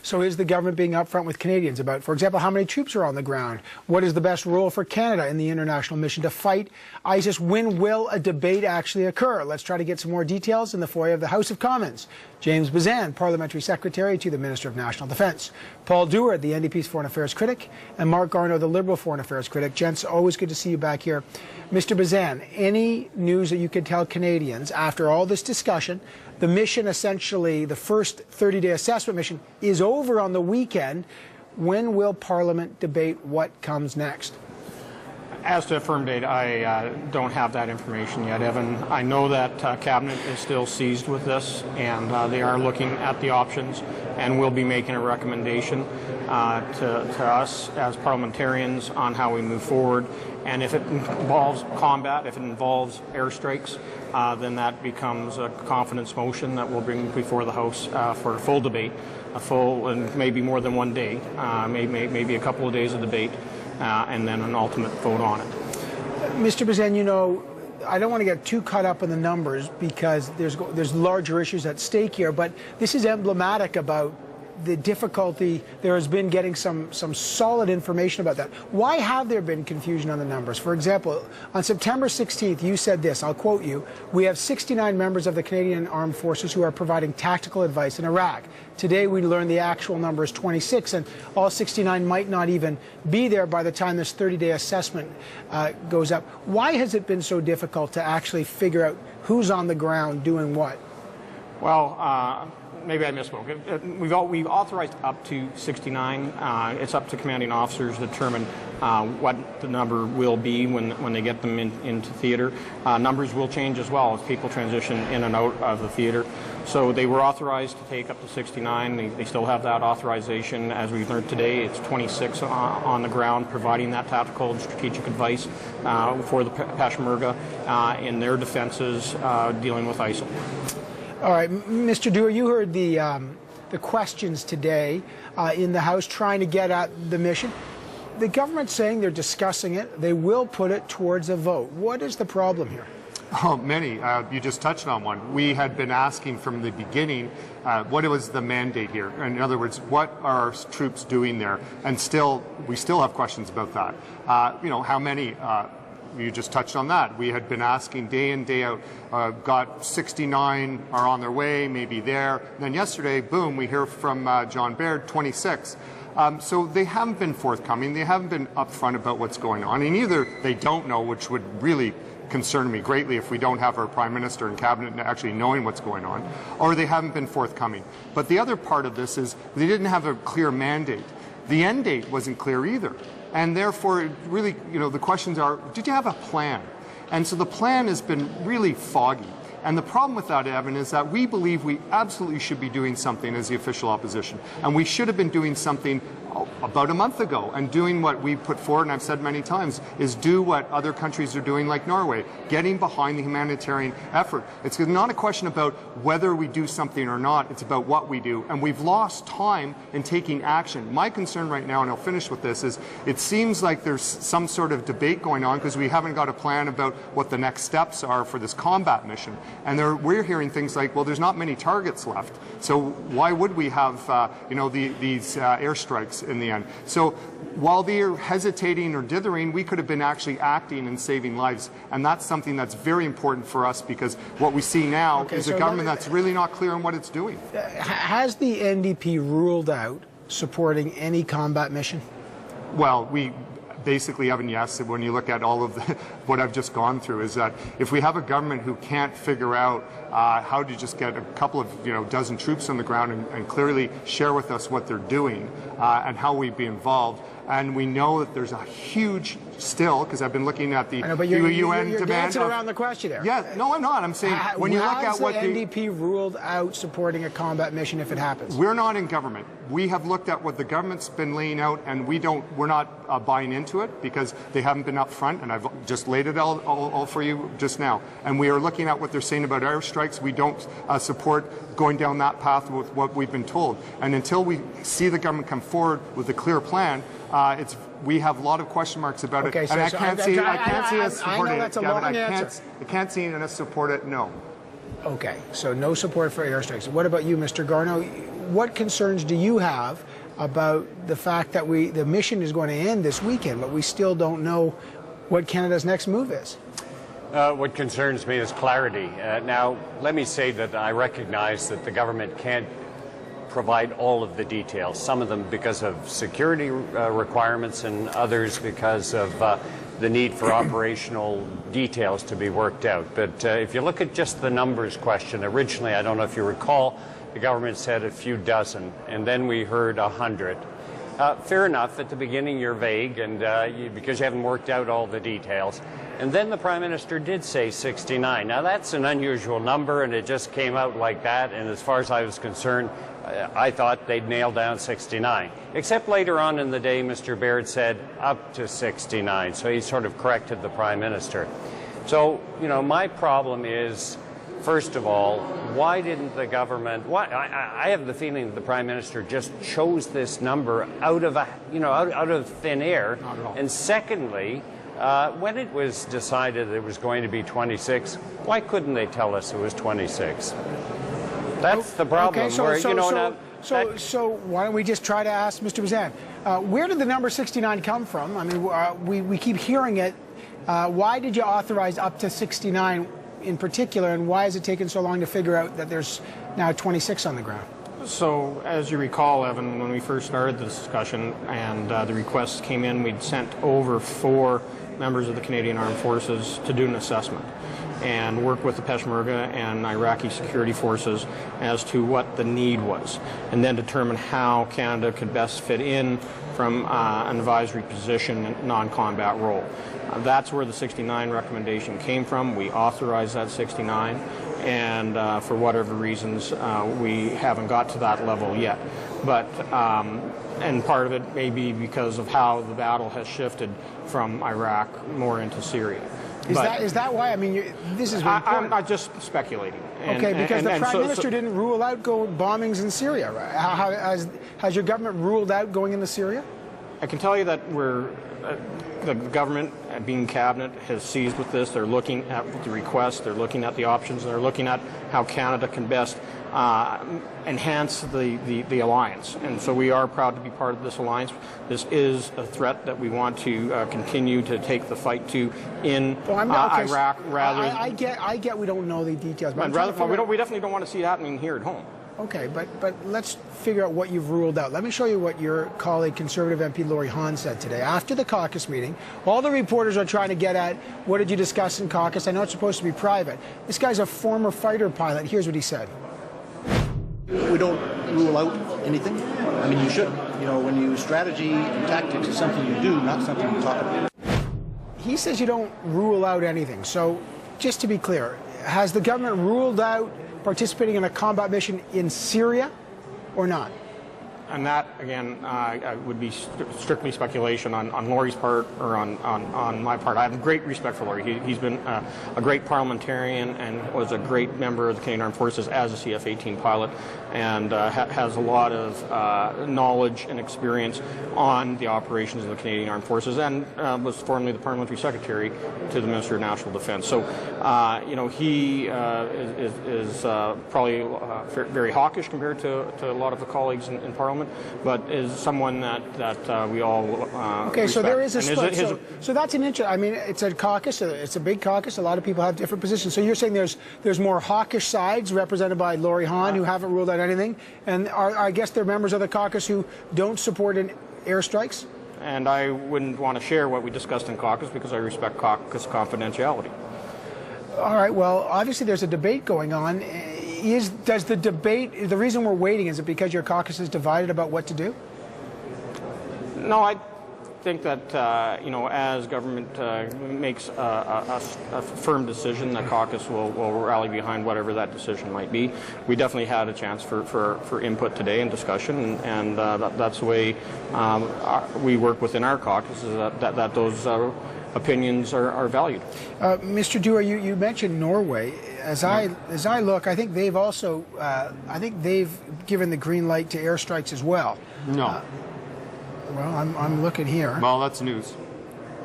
So is the government being upfront with Canadians about, for example, how many troops are on the ground? What is the best role for Canada in the international mission to fight ISIS? When will a debate actually occur? Let's try to get some more details in the foyer of the House of Commons. James Bezan, Parliamentary Secretary to the Minister of National Defence. Paul Dewar, the NDP's Foreign Affairs critic, and Mark Garneau, the Liberal Foreign Affairs critic. Gents, always good to see you back here. Mr. Bezan, any news that you could tell Canadians after all this discussion? The mission, essentially, the first 30-day assessment mission, is over on the weekend. When will Parliament debate what comes next? As to a firm date, I don't have that information yet, Evan. I know that Cabinet is still seized with this, and they are looking at the options and will be making a recommendation to us as parliamentarians on how we move forward. And if it involves combat, if it involves airstrikes, then that becomes a confidence motion that we'll bring before the House for a full debate, a full and maybe more than one day, maybe a couple of days of debate, and then an ultimate vote on it. Mr. Bezan, you know, I don't want to get too caught up in the numbers because there's larger issues at stake here, but this is emblematic about the difficulty there has been getting some solid information about that. Why have there been confusion on the numbers? For example, on September 16th, you said this, I'll quote you, "We have 69 members of the Canadian Armed Forces who are providing tactical advice in Iraq. Today we learned the actual number is 26, and all 69 might not even be there by the time this 30-day assessment goes up." Why has it been so difficult to actually figure out who's on the ground doing what? Well, maybe I misspoke. We've authorized up to 69. It's up to commanding officers to determine what the number will be when they get them into theater. Numbers will change as well as people transition in and out of the theater. So they were authorized to take up to 69. They still have that authorization. As we've learned today, it's 26 on the ground providing that tactical and strategic advice for the Peshmerga in their defenses dealing with ISIL. All right, Mr. Dewar, you heard the questions today in the House trying to get at the mission. The government's saying they're discussing it. They will put it towards a vote. What is the problem here? Oh, many. You just touched on one. We had been asking from the beginning, what was the mandate here? In other words, what are our troops doing there? And we still have questions about that. You know, how many? You just touched on that. We had been asking day in, day out, got 69 are on their way, maybe there. And then yesterday, boom, we hear from John Baird, 26. So they haven't been forthcoming. They haven't been upfront about what's going on. And either they don't know, which would really concern me greatly if we don't have our Prime Minister and Cabinet actually knowing what's going on, or they haven't been forthcoming. But the other part of this is they didn't have a clear mandate. The end date wasn't clear either. And therefore, really, you know, the questions are, did you have a plan? And so the plan has been really foggy. And the problem with that, Evan, is that we believe we absolutely should be doing something as the official opposition. And we should have been doing something about a month ago and doing what we put forward, and I've said many times, is do what other countries are doing like Norway, getting behind the humanitarian effort. It's not a question about whether we do something or not, it's about what we do. And we've lost time in taking action. My concern right now, and I'll finish with this, is it seems like there's some sort of debate going on because we haven't got a plan about what the next steps are for this combat mission. And we're hearing things like, well, there's not many targets left, so why would we have you know, these airstrikes in the end? So while they're hesitating or dithering, we could have been actually acting and saving lives, and that's something that's very important for us because what we see now is a government that's really not clear on what it's doing. Has the NDP ruled out supporting any combat mission? Well, we basically, Evan, yes, when you look at all of what I've just gone through, is that if we have a government who can't figure out how to just get a couple of, dozen troops on the ground and clearly share with us what they're doing and how we'd be involved, and we know that there's a huge still, because I've been looking at the UN you're demand. dancing around the question there. Yeah, no, I'm not. I'm saying when you look at what the NDP ruled out supporting a combat mission if it happens. We're not in government. We have looked at what the government's been laying out, and we're not buying into it because they haven't been upfront, and I've just laid it all for you just now. And we are looking at what they're saying about airstrikes. We don't support going down that path with what we've been told. And until we see the government come forward with a clear plan, we have a lot of question marks about it, and I can't see us support it. I can't see us support it. No. Okay, so no support for airstrikes. What about you, Mr. Garneau? what concerns do you have about the fact that the mission is going to end this weekend, but we still don't know what Canada's next move is? What concerns me is clarity. Now, let me say that I recognize that the government can't provide all of the details, some of them because of security requirements and others because of the need for operational details to be worked out. But if you look at just the numbers question, originally, I don't know if you recall, the government said a few dozen, and then we heard 100. Fair enough, at the beginning you're vague and because you haven't worked out all the details. And then the Prime Minister did say 69. Now that's an unusual number and it just came out like that, and as far as I was concerned, I thought they'd nail down 69. Except later on in the day, Mr. Baird said up to 69, so he sort of corrected the Prime Minister. So, you know, my problem is, first of all, why didn't the government? I have the feeling that the Prime Minister just chose this number out of out of thin air. Not at all. And secondly, when it was decided it was going to be 26, why couldn't they tell us it was 26? That's the problem. Okay, so why don't we just try to ask Mr. Bezan, where did the number 69 come from? I mean, we keep hearing it. Why did you authorize up to 69 in particular, and why has it taken so long to figure out that there's now 26 on the ground? So, as you recall, Evan, when we first started the discussion and the requests came in, we'd sent over 4 members of the Canadian Armed Forces to do an assessment and work with the Peshmerga and Iraqi security forces as to what the need was, and then determine how Canada could best fit in from an advisory position and non-combat role. That's where the 69 recommendation came from. We authorized that 69, and for whatever reasons, we haven't got to that level yet. But and part of it may be because of how the battle has shifted from Iraq more into Syria. Is that why? I mean, this is. I'm not just speculating. Okay, because the Prime Minister didn't rule out bombings in Syria. Right? Has your government ruled out going into Syria? I can tell you that the government, being cabinet, has seized with this. They're looking at the requests, they're looking at the options, they're looking at how Canada can best enhance the alliance. And so we are proud to be part of this alliance. This is a threat that we want to continue to take the fight to in Iraq rather than... I get we don't know the details. But we definitely don't want to see it happening here at home. Okay, but let's figure out what you've ruled out. Let me show you what your colleague, Conservative MP Laurie Hahn, said today. After the caucus meeting, all the reporters are trying to get at, what did you discuss in caucus? I know it's supposed to be private. This guy's a former fighter pilot. Here's what he said. We don't rule out anything. I mean, you should. You know, when you strategy and tactics is something you do, not something you talk about. He says you don't rule out anything. So, just to be clear, has the government ruled out participating in a combat mission in Syria or not? And that, again, would be strictly speculation on Laurie's part or on my part. I have great respect for Laurie. He's been a great parliamentarian and was a great member of the Canadian Armed Forces as a CF-18 pilot, and has a lot of knowledge and experience on the operations of the Canadian Armed Forces, and was formerly the Parliamentary Secretary to the Minister of National Defence. So, he is probably very hawkish compared to a lot of the colleagues in Parliament, but is someone that we all okay, respect. So there is a split. So that's an interest. I mean, it's a caucus. It's a big caucus. A lot of people have different positions. So you're saying there's more hawkish sides represented by Laurie Hahn who haven't ruled out anything, and I guess there are members of the caucus who don't support airstrikes? And I wouldn't want to share what we discussed in caucus because I respect caucus confidentiality. All right, well, obviously there's a debate going on. Does the debate, the reason we're waiting, is it because your caucus is divided about what to do? No, I think that, as government makes a firm decision, the caucus will rally behind whatever that decision might be. We definitely had a chance for input today and discussion, and that's the way we work within our caucus, is that those opinions are valued. Mr. Dewar, you mentioned Norway. As I look, I think they've also, they've given the green light to airstrikes as well. No. Well, I'm looking here. Well, that's news.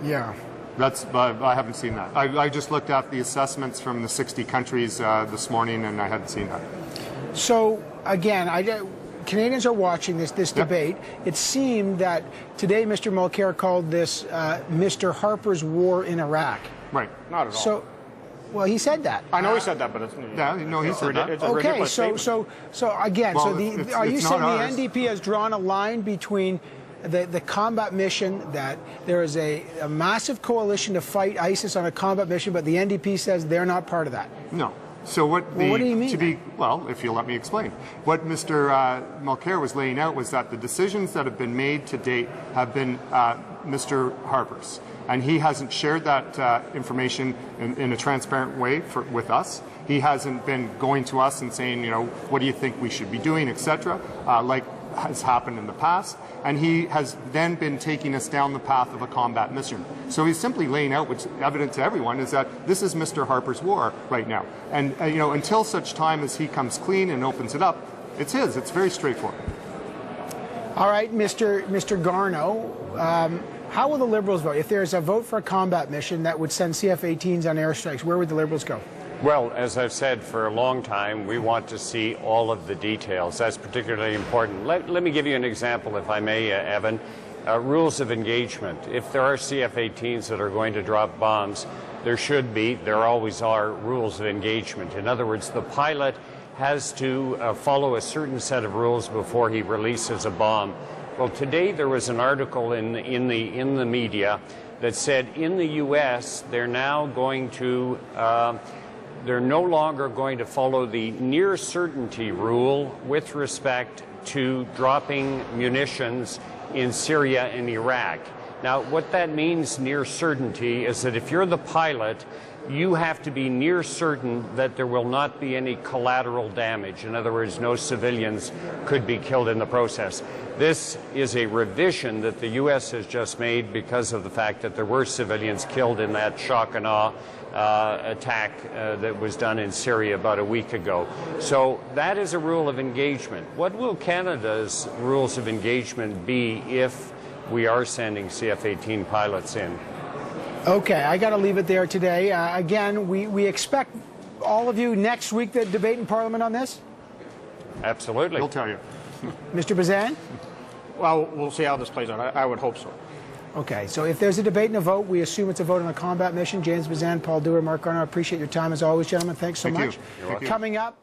Yeah. I haven't seen that. I just looked at the assessments from the 60 countries this morning, and I hadn't seen that. So again, Canadians are watching this debate. It seemed that today Mr. Mulcair called this Mr. Harper's war in Iraq. Right. Not at all. So, well, he said that. I know he said that, but it's Yeah, no, he said that. It's a Okay, ridiculous so again, Well, so are you it's saying not the ours. NDP has drawn a line between the combat mission, that there is a massive coalition to fight ISIS on a combat mission, but the NDP says they're not part of that? No. So what what do you mean? Well, if you'll let me explain. What Mr. Mulcair was laying out was that the decisions that have been made to date have been Mr. Harper's. And he hasn't shared that information in a transparent way with us. He hasn't been going to us and saying, you know, what do you think we should be doing, etc., like has happened in the past. And he has then been taking us down the path of a combat mission. So he's simply laying out what's evident to everyone is that this is Mr. Harper's war right now. And, you know, until such time as he comes clean and opens it up, it's his. It's very straightforward. All right, Mr. Garneau, how will the Liberals vote? If there's a vote for a combat mission that would send CF-18s on airstrikes, where would the Liberals go? Well, as I've said for a long time, we want to see all of the details. That's particularly important. Let me give you an example, if I may, Evan. Rules of engagement. If there are CF-18s that are going to drop bombs, there always are rules of engagement. In other words, the pilot has to follow a certain set of rules before he releases a bomb. Well, today there was an article in the media that said in the U.S. they're now going to they're no longer going to follow the near certainty rule with respect to dropping munitions in Syria and Iraq. Now, what that means, near certainty, is that if you're the pilot, you have to be near certain that there will not be any collateral damage. In other words, no civilians could be killed in the process. This is a revision that the U.S. has just made because of the fact that there were civilians killed in that shock and awe attack that was done in Syria about a week ago. So that is a rule of engagement. What will Canada's rules of engagement be if we are sending CF-18 pilots in? Okay, I got to leave it there today. Again, we expect all of you next week to debate in Parliament on this? Absolutely. He'll tell you. Mr. Bezan? Well, we'll see how this plays out. I would hope so. Okay, so if there's a debate and a vote, we assume it's a vote on a combat mission. James Bezan, Paul Dewar, Mark Garneau, I appreciate your time as always, gentlemen. Thanks so Thank you. much. You're welcome. Coming up.